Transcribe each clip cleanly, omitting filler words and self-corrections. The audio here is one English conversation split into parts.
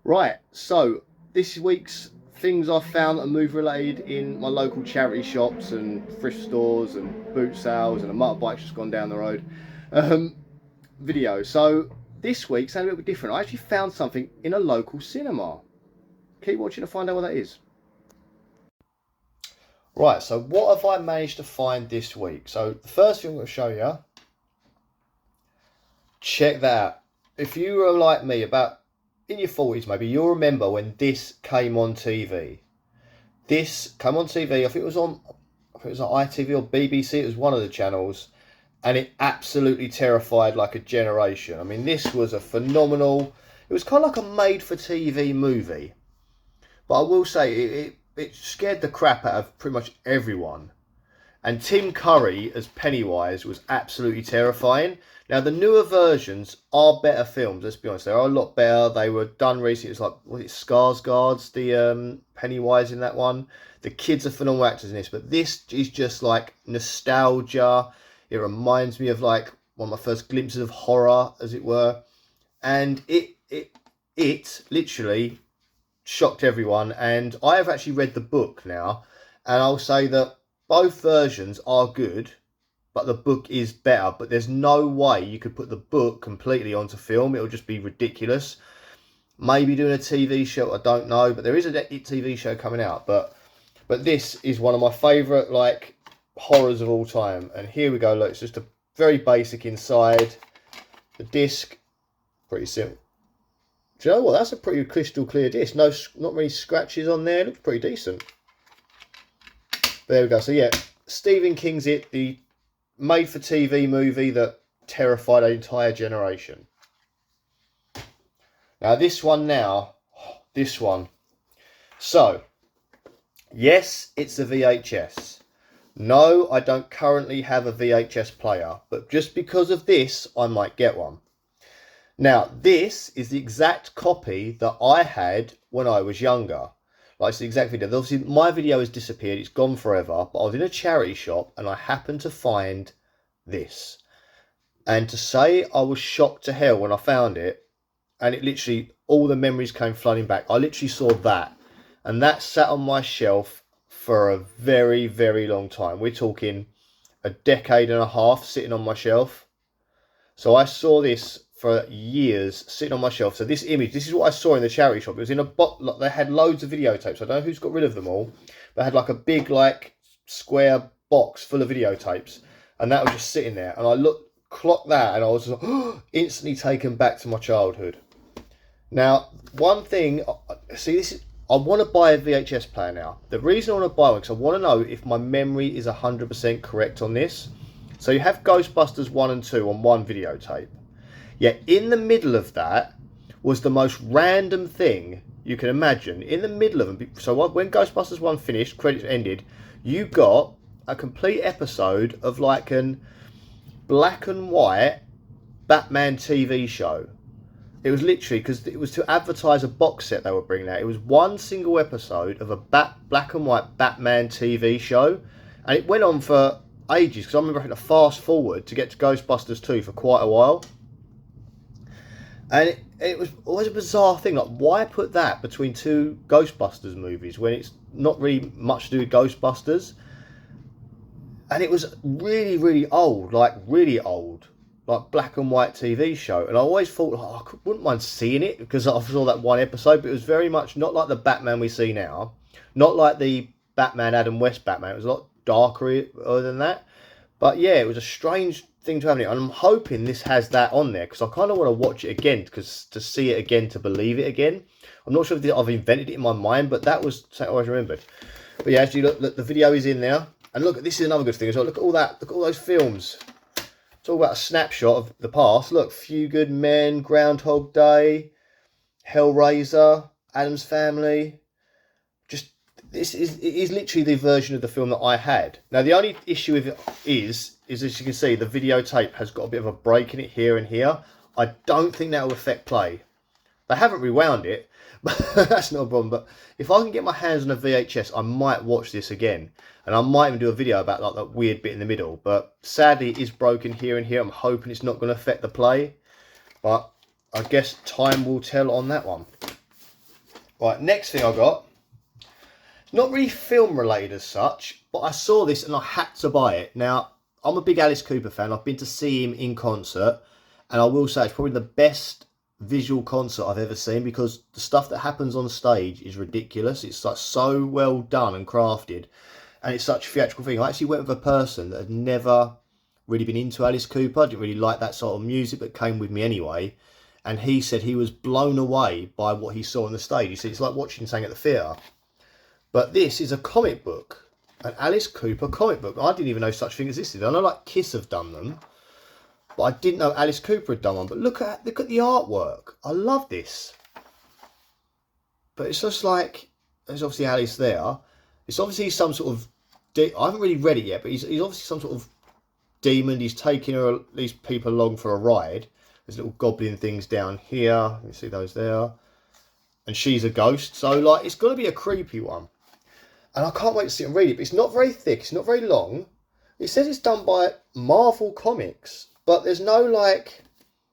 Right, so this week's things I found that are movie related in my local charity shops and thrift stores and boot sales, and a motorbike's just gone down the road. Um, Video. So this week's a little bit different. I actually found something in a local cinema. Keep watching to find out what that is. Right, so what have I managed to find this week? So the first thing I'm going to show you, check that out. If you were like me, about in your 40s maybe, you'll remember when this came on TV. This came on TV, I think it was on ITV or BBC, it was one of the channels, and it absolutely terrified like a generation. I mean, this was a phenomenal, it was kind of like a made-for-TV movie. But I will say, it scared the crap out of pretty much everyone. And Tim Curry as Pennywise was absolutely terrifying. Now, the newer versions are better films, let's be honest. They are a lot better. They were done recently. It's like, was it Skarsgård's, the Pennywise in that one? The kids are phenomenal actors in this. But this is just like nostalgia. It reminds me of like one of my first glimpses of horror, as it were. And it literally shocked everyone. And I have actually read the book now. And I'll say that both versions are good, but the book is better. But there's no way you could put the book completely onto film. It'll just be ridiculous. Maybe doing a TV show, I don't know. But there is a TV show coming out. But this is one of my favourite like horrors of all time. And here we go. Look, it's just a very basic inside. The disc, pretty simple. Do you know what? That's a pretty crystal clear disc. No, not many scratches on there. Looks pretty decent. There we go. So yeah, Stephen King's It, the made-for-TV movie that terrified an entire generation. Now this one this one. So, yes, it's a VHS. No, I don't currently have a VHS player, but just because of this, I might get one. Now, this is the exact copy that I had when I was younger. Like, it's the exact video. Obviously, my video has disappeared. It's gone forever. But I was in a charity shop and I happened to find this. And to say I was shocked to hell when I found it, and it literally, all the memories came flooding back. I literally saw that. And that sat on my shelf for a very, very long time. We're talking a decade and a half sitting on my shelf. So I saw this for years sitting on my shelf. So this image, this is what I saw in the charity shop. It was in a box. They had loads of videotapes. I don't know who's got rid of them all. They had like a big like square box full of videotapes, and that was just sitting there. And I clocked that, and I was instantly taken back to my childhood. Now, one thing, see, this is, I want to buy a VHS player now. The reason I want to buy one, because I want to know if my memory is 100% correct on this. So you have Ghostbusters 1 and 2 on one videotape. Yet in the middle of that was the most random thing you can imagine. In the middle of them, so when Ghostbusters 1 finished, credits ended, you got a complete episode of like an black and white Batman TV show. It was literally, because it was to advertise a box set they were bringing out. It was one single episode of a black and white Batman TV show. And it went on for ages, because I remember having to fast forward to get to Ghostbusters 2 for quite a while. And it was always a bizarre thing, like why put that between two Ghostbusters movies when it's not really much to do with Ghostbusters? And it was really, really old, like black and white TV show. And I always thought, I wouldn't mind seeing it because I saw that one episode, but it was very much not like the Batman we see now, not like the Batman Adam West Batman. It was a lot darker than that. But yeah, it was a strange thing to have it, and I'm hoping this has that on there because I kind of want to watch it again, because to see it again, to believe it again. I'm not sure if I've invented it in my mind, but that was something I always remembered. But yeah, as you look, the video is in there, and look, this is another good thing as well. Look at all that, look at all those films. It's all about a snapshot of the past. Look, Few Good Men, Groundhog Day, Hellraiser, Addams Family. Just it is literally the version of the film that I had. Now the only issue with it is as you can see, the videotape has got a bit of a break in it here and here. I don't think that will affect play. They haven't rewound it, but that's not a problem. But if I can get my hands on a VHS, I might watch this again. And I might even do a video about like that weird bit in the middle. But sadly, it is broken here and here. I'm hoping it's not going to affect the play. But I guess time will tell on that one. Right, next thing I got. Not really film related as such, but I saw this and I had to buy it. Now, I'm a big Alice Cooper fan. I've been to see him in concert, and I will say it's probably the best visual concert I've ever seen, because the stuff that happens on stage is ridiculous. It's like so well done and crafted, and it's such a theatrical thing. I actually went with a person that had never really been into Alice Cooper, didn't really like that sort of music, but came with me anyway. And he said he was blown away by what he saw on the stage. He said it's like watching something at the theatre. But this is a comic book, an Alice Cooper comic book. I didn't even know such thing existed. I know like Kiss have done them, but I didn't know Alice Cooper had done one. But look at the artwork. I love this. But it's just like, there's obviously Alice there. It's obviously some sort of, I haven't really read it yet, but he's obviously some sort of demon. He's taking her, these people along for a ride. There's little goblin things down here. You see those there. And she's a ghost. So like, it's going to be a creepy one. And I can't wait to sit and read it. But it's not very thick. It's not very long. It says it's done by Marvel Comics. But there's no like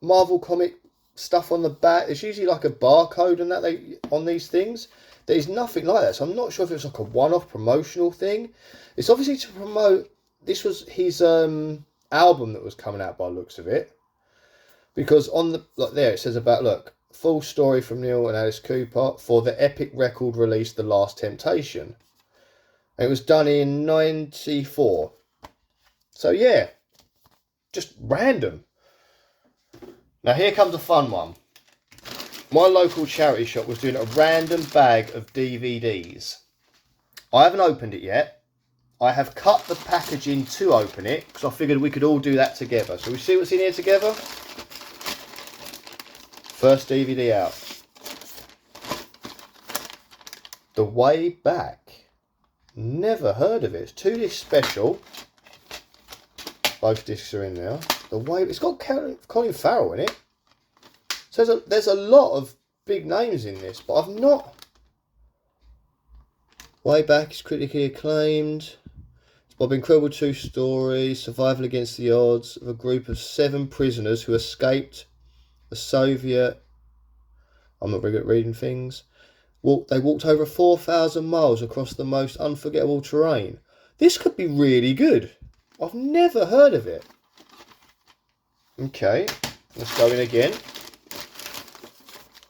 Marvel comic stuff on the back. There's usually like a barcode and that on these things. There's nothing like that. So I'm not sure if it's like a one-off promotional thing. It's obviously to promote. This was his album that was coming out by the looks of it. Because on the, like there, it says about, look, full story from Neil and Alice Cooper for the epic record release, The Last Temptation. And it was done in 94. So yeah, just random. Now here comes a fun one. My local charity shop was doing a random bag of DVDs. I haven't opened it yet. I have cut the packaging to open it, because I figured we could all do that together. So we see what's in here together? First DVD out. The Way Back. Never heard of it. It's 2 disc special. Both discs are in there. The Way. It's got Colin Farrell in it. So there's a lot of big names in this, but I've not. Way Back is critically acclaimed. It's Bob Incredible true story. Survival against the odds of a group of 7 prisoners who escaped the Soviet. I'm not very good at reading things. They walked over 4,000 miles across the most unforgettable terrain. This could be really good. I've never heard of it. Okay, let's go in again.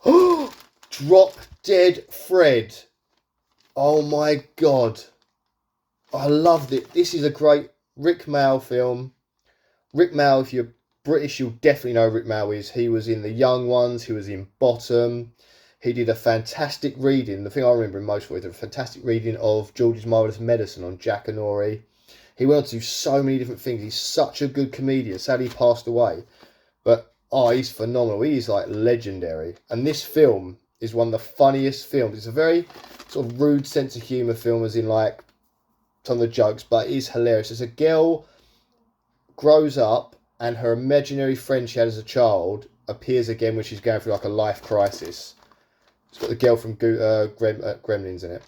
Oh, Drop Dead Fred. Oh my God. I loved it. This is a great Rick Mayall film. Rick Mayall, if you're British, you'll definitely know who Rick Mayall is. He was in The Young Ones. He was in Bottom. He did a fantastic reading. The thing I remember him most was a fantastic reading of George's Marvellous Medicine on Jackanory. He went on to do so many different things. He's such a good comedian. Sadly, he passed away. But, oh, he's phenomenal. He's like legendary. And this film is one of the funniest films. It's a very sort of rude sense of humour film, as in like some of the jokes, but it is hilarious. As a girl grows up and her imaginary friend she had as a child appears again when she's going through like a life crisis. It's got the girl from Gremlins in it.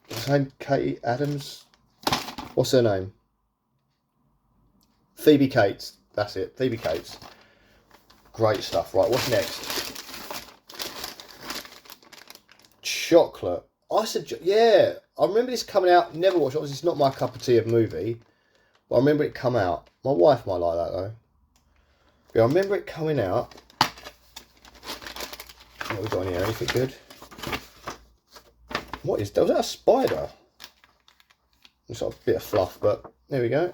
What's her name? Katie Adams? What's her name? Phoebe Cates. That's it. Phoebe Cates. Great stuff. Right, what's next? Chocolate. I said, yeah. I remember this coming out. Never watched it. Obviously, it's not my cup of tea of movie. But I remember it come out. My wife might like that, though. Yeah, I remember it coming out. What we got in here? Anything good? What is that? Was that a spider? It's got a bit of fluff, but there we go.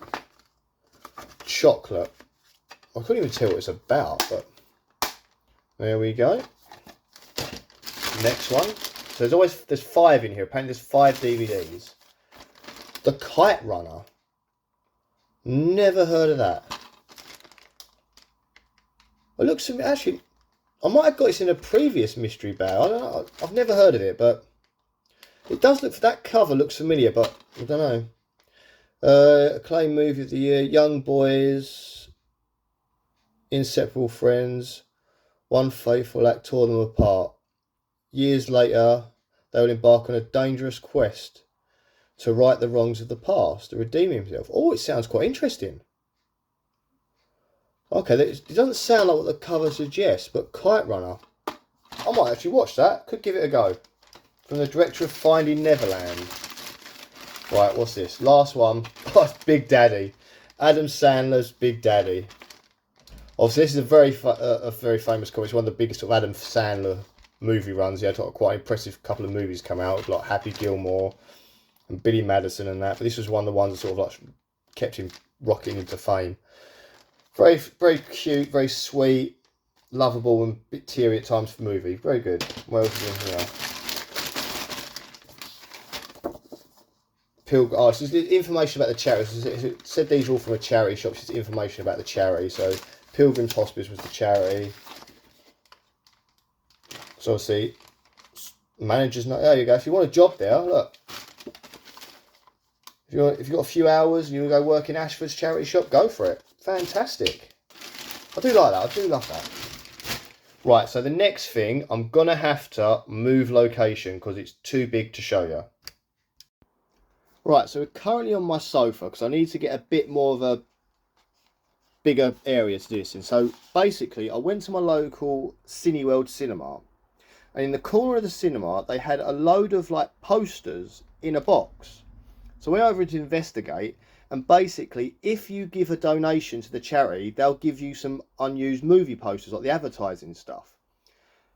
Chocolate. I couldn't even tell what it's about, but there we go. Next one. So there's 5 in here. Apparently there's 5 DVDs. The Kite Runner. Never heard of that. It looks to me, actually, I might have got this in a previous mystery bag. I don't know. I've never heard of it, but it does look, that cover looks familiar, but I don't know. Acclaimed movie of the year, Young Boys, Inseparable Friends, One Faithful Act tore them apart. Years later, they will embark on a dangerous quest to right the wrongs of the past, to redeem himself. Oh, it sounds quite interesting. Okay, it doesn't sound like what the cover suggests, but Kite Runner. I might actually watch that. Could give it a go. from the director of Finding Neverland. Right, what's this? Last one. Oh, it's Big Daddy. Adam Sandler's Big Daddy. Obviously, this is a very famous comic. It's one of the biggest sort of Adam Sandler movie runs. He had quite an impressive couple of movies come out, like Happy Gilmore and Billy Madison and that. But this was one of the ones that sort of like kept him rocking into fame. Very, very cute, very sweet, lovable, and a bit teary at times for the movie. Very good. What else is in here? Oh, so there's information about the charity. It said these are all from a charity shop. It's information about the charity. So Pilgrim's Hospice was the charity. So obviously, managers know. There you go. If you want a job there, look. If you've got a few hours and you want to go work in Ashford's charity shop, go for it. Fantastic. I do like that. I do love that. Right, so the next thing, I'm going to have to move location because it's too big to show you. Right, so we're currently on my sofa because I need to get a bit more of a bigger area to do this in. So basically, I went to my local Cineworld cinema. And in the corner of the cinema, they had a load of like posters in a box. So I went over to investigate. And basically, if you give a donation to the charity, they'll give you some unused movie posters, like the advertising stuff.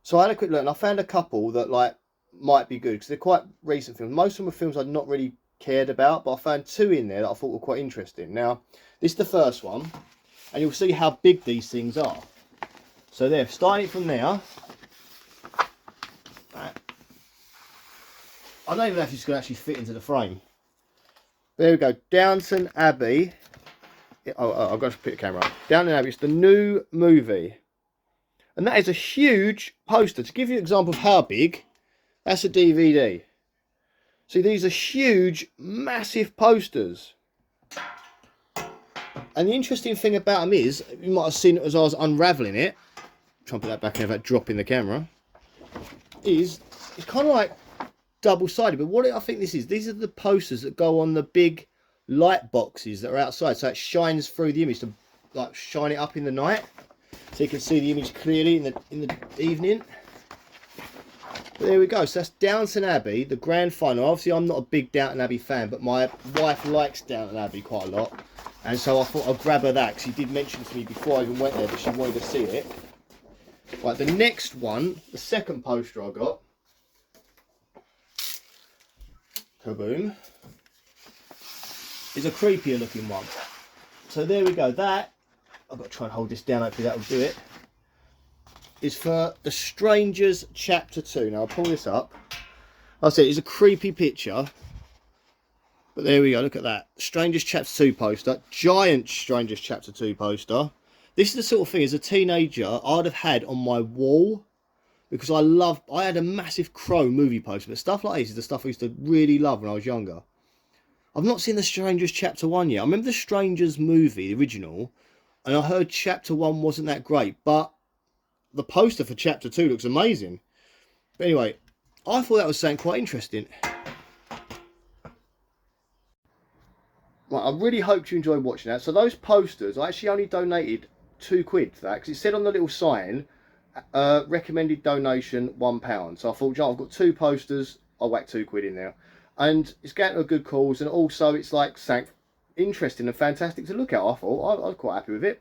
So I had a quick look, and I found a couple that like might be good because they're quite recent films. Most of them are films I'd not really cared about, but I found two in there that I thought were quite interesting. Now, this is the first one, and you'll see how big these things are. So there, starting from there. I don't even know if it's going to actually fit into the frame. There we go, Downton Abbey. I've got to put the camera up. Downton Abbey, it's the new movie. And that is a huge poster. To give you an example of how big, that's a DVD. See, these are huge, massive posters. And the interesting thing about them is, you might have seen it as I was unravelling it. Try and put that back in without dropping the camera. It's kind of like double-sided, but what I think this is, these are the posters that go on the big light boxes that are outside, so it shines through the image to like shine it up in the night, so you can see the image clearly in the evening. But there we go. So that's Downton Abbey, the grand final. Obviously, I'm not a big Downton Abbey fan, but my wife likes Downton Abbey quite a lot, and so I thought I'd grab her that because she did mention to me before I even went there that she wanted to see it. Right, the next one, the second poster I got. Kaboom, is a creepier looking one. So there we go. That, I've got to try and hold this down, hopefully that will do it, is for The Strangers Chapter 2. Now I'll pull this up. I said it's a creepy picture, but there we go, look at that. Strangers Chapter 2 poster, giant Strangers Chapter 2 poster. This is the sort of thing as a teenager I'd have had on my wall. Because I had a massive Crow movie poster, but stuff like this is the stuff I used to really love when I was younger. I've not seen The Strangers Chapter 1 yet. I remember The Strangers movie, the original, and I heard Chapter 1 wasn't that great, but the poster for Chapter 2 looks amazing. But anyway, I thought that was something quite interesting. Right, I really hope you enjoyed watching that. So those posters, I actually only donated £2 for that, because it said on the little sign, recommended donation £1. So I thought, I've got two posters, I'll whack £2 in there, and it's going to a good cause, and also it's like something interesting and fantastic to look at. I thought I was quite happy with it.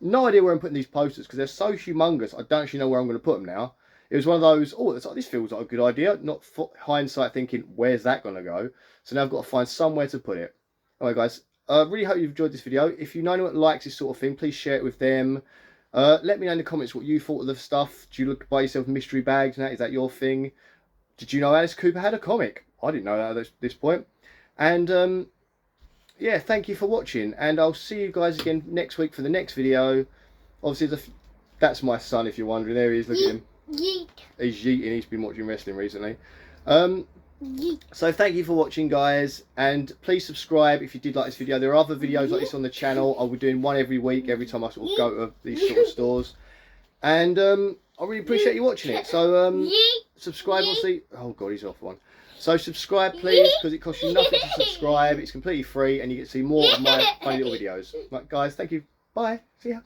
No idea where I'm putting these posters because they're so humongous. I don't actually know where I'm going to put them now. It was one of those, oh, this feels like a good idea, not hindsight thinking where's that going to go. So now I've got to find somewhere to put it. Anyway guys, I really hope you've enjoyed this video. If you know anyone that likes this sort of thing, please share it with them. Let me know in the comments what you thought of the stuff. Do you look buy yourself mystery bags and that? Is that your thing? Did you know Alice Cooper had a comic? I didn't know that at this point. And yeah, thank you for watching, and I'll see you guys again next week for the next video. Obviously, that's my son, if you're wondering. There he is, look at him. Yeet. He's yeeting, he's been watching wrestling recently. So thank you for watching, guys, and please subscribe if you did like this video. There are other videos like this on the channel. I'll be doing one every week, every time I sort of go to these sort of stores. And I really appreciate you watching it. So subscribe, obviously. Oh god, he's off one. So subscribe please, because it costs you nothing to subscribe. It's completely free, and you get to see more of my funny little videos. Right, guys, thank you. Bye. See ya.